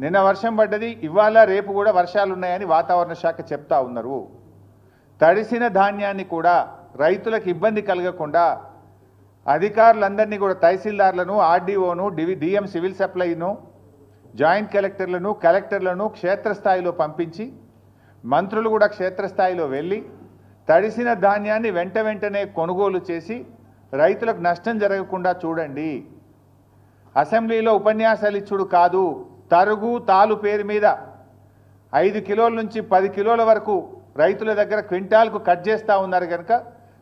నిన్న వర్షం పడ్డది, ఇవాళ రేపు కూడా వర్షాలు ఉన్నాయని వాతావరణ శాఖ చెప్తా ఉన్నారు. తడిసిన ధాన్యాన్ని కూడా రైతులకు ఇబ్బంది కలగకుండా అధికారులందరినీ కూడా తహసీల్దార్లను, ఆర్డీఓను, డిఎం సివిల్ సప్లైను, జాయింట్ కలెక్టర్లను, కలెక్టర్లను క్షేత్రస్థాయిలో పంపించి మంత్రులు కూడా క్షేత్రస్థాయిలో వెళ్ళి తడిసిన ధాన్యాన్ని వెంటనే కొనుగోలు చేసి రైతులకు నష్టం జరగకుండా చూడండి. అసెంబ్లీలో ఉపన్యాసాలు ఇచ్చుడు కాదు, తరుగు తాలు పేరు మీద 5 కిలోల నుంచి 10 కిలోల వరకు రైతుల దగ్గర క్వింటాల్కు కట్ చేస్తూ ఉన్నారు కనుక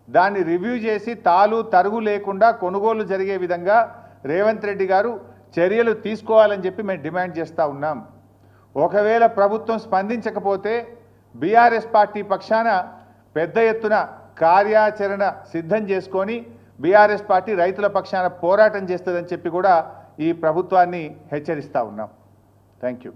దాన్ని రివ్యూ చేసి తాలు తరుగు లేకుండా కొనుగోలు జరిగే విధంగా రేవంత్ రెడ్డి గారు చర్యలు తీసుకోవాలని చెప్పి మేము డిమాండ్ చేస్తూ ఉన్నాం. ఒకవేళ ప్రభుత్వం స్పందించకపోతే బీఆర్ఎస్ పార్టీ పక్షాన పెద్ద ఎత్తున కార్యాచరణ సిద్ధం చేసుకొని బీఆర్ఎస్ పార్టీ రైతుల పక్షాన పోరాటం చేస్తుందని చెప్పి కూడా ఈ ప్రభుత్వాన్ని హెచ్చరిస్తూ ఉన్నాం. Thank you.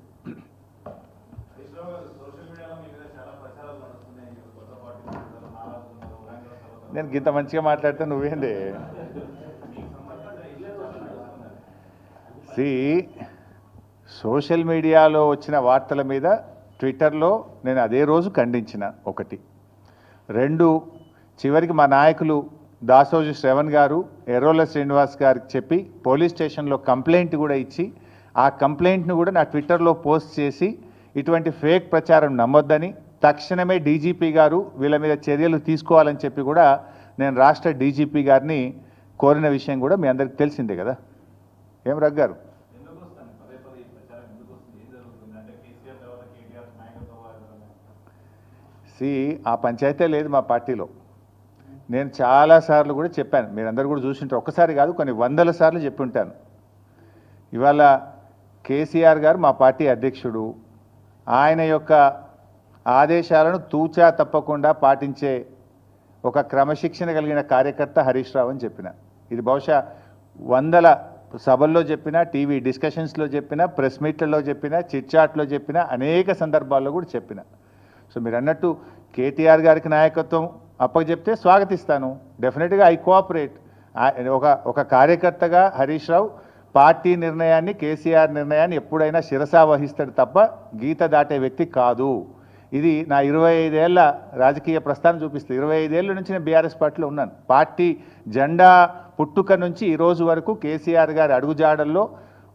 నేను ఇంత మంచిగా మాట్లాడితే నువ్వేంది? సోషల్ మీడియాలో వచ్చిన వార్తల మీద ట్విట్టర్లో నేను అదే రోజు ఖండించిన. 1, 2 చివరికి మా నాయకులు దాసోజు శ్రవణ్ గారు, ఎర్రోల శ్రీనివాస్ గారికి చెప్పి పోలీస్ స్టేషన్లో కంప్లైంట్ కూడా ఇచ్చి ఆ కంప్లైంట్ను కూడా నా ట్విట్టర్లో పోస్ట్ చేసి ఇటువంటి ఫేక్ ప్రచారం నమ్మొద్దని తక్షణమే డీజీపీ గారు వీళ్ళ మీద చర్యలు తీసుకోవాలని చెప్పి కూడా నేను రాష్ట్ర డీజీపీ గారిని కోరిన విషయం కూడా మీ అందరికీ తెలిసిందే కదా. ఏం రగ్గారు? ఆ పంచాయతీ లేదు మా పార్టీలో. నేను చాలాసార్లు కూడా చెప్పాను, మీరందరూ కూడా చూసింటారు. ఒక్కసారి కాదు, కొన్ని 100ల సార్లు చెప్పి ఉంటాను. ఇవాళ కేసీఆర్ గారు మా పార్టీ అధ్యక్షుడు, ఆయన యొక్క ఆదేశాలను తూచా తప్పకుండా పాటించే ఒక క్రమశిక్షణ కలిగిన కార్యకర్త హరీష్ రావు అని చెప్పిన. ఇది బహుశా 100ల సభల్లో చెప్పిన, టీవీ డిస్కషన్స్లో చెప్పిన, ప్రెస్ మీట్లలో చెప్పిన, చిట్చాట్లో చెప్పిన, అనేక సందర్భాల్లో కూడా చెప్పిన. సో మీరు అన్నట్టు కేటీఆర్ గారికి నాయకత్వం అప్పచెప్తే స్వాగతిస్తాను. డెఫినెట్గా ఐ కోఆపరేట్. ఒక కార్యకర్తగా హరీష్ రావు పార్టీ నిర్ణయాన్ని, కేసీఆర్ నిర్ణయాన్ని ఎప్పుడైనా శిరసా వహిస్తాడు తప్ప గీత దాటే వ్యక్తి కాదు. ఇది నా 25 ఏళ్ల రాజకీయ ప్రస్థానం చూపిస్తుంది. 25 ఏళ్ళ నుంచి నేను బీఆర్ఎస్ పార్టీలో ఉన్నాను. పార్టీ జెండా పుట్టుక నుంచి ఈ రోజు వరకు కేసీఆర్ గారి అడుగుజాడల్లో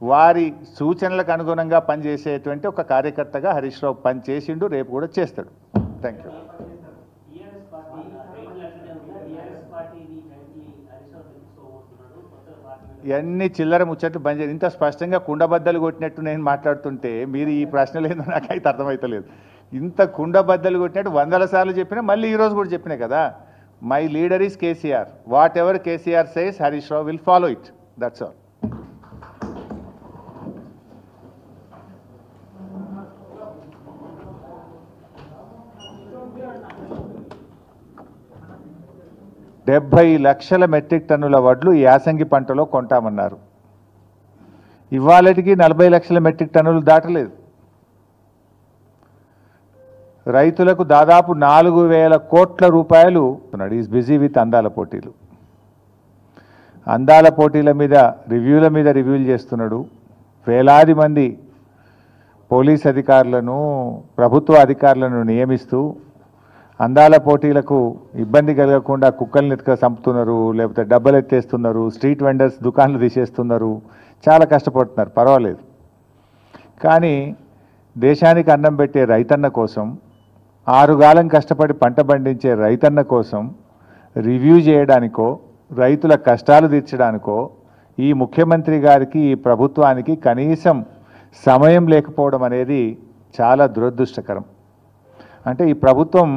వారి సూచనలకు అనుగుణంగా పనిచేసేటువంటి ఒక కార్యకర్తగా హరీష్ రావు పనిచేసిండు, రేపు కూడా చేస్తాడు. Thank you. ఇవన్నీ చిల్లర ముచ్చట్లు బంద్ చేయండి. ఇంత స్పష్టంగా కుండబద్దలు కొట్టినట్టు నేను మాట్లాడుతుంటే మీరు ఈ ప్రశ్నలు ఏందో నాకైతే అర్థమవుతలేదు. ఇంత కుండబద్దలు కొట్టినట్టు 100ల సార్లు చెప్పినా, మళ్ళీ ఈరోజు కూడా చెప్పినా కదా. My leader is KCR. What ever KCR says Harish Rao will follow it. That's all. డెబ్బై లక్షల మెట్రిక్ టన్నుల వడ్లు యాసంగి పంటలో కొంటామన్నారు. ఇవాళటికి 40 లక్షల మెట్రిక్ టన్నులు దాటలేదు. రైతులకు దాదాపు 4,000 కోట్ల రూపాయలు. ఈజ్ బిజీ విత్ అందాల పోటీలు. అందాల పోటీల మీద రివ్యూలు చేస్తున్నాడు. వేలాది మంది పోలీస్ అధికారులను, ప్రభుత్వ అధికారులను నియమిస్తూ అందాల పోటీలకు ఇబ్బంది కలగకుండా కుక్కల్ని ఎత్తుక చంపుతున్నారు, లేకపోతే డబ్బలు ఎత్తేస్తున్నారు, స్ట్రీట్ వెండర్స్ దుకాన్లు తీసేస్తున్నారు, చాలా కష్టపడుతున్నారు. పర్వాలేదు. కానీ దేశానికి అన్నం పెట్టే రైతన్న కోసం, 6 కాలం కష్టపడి పంట పండించే రైతన్న కోసం రివ్యూ చేయడానికో, రైతుల కష్టాలు తీర్చడానికో ఈ ముఖ్యమంత్రి గారికి, ఈ ప్రభుత్వానికి కనీసం సమయం లేకపోవడం అనేది చాలా దురదృష్టకరం. అంటే ఈ ప్రభుత్వం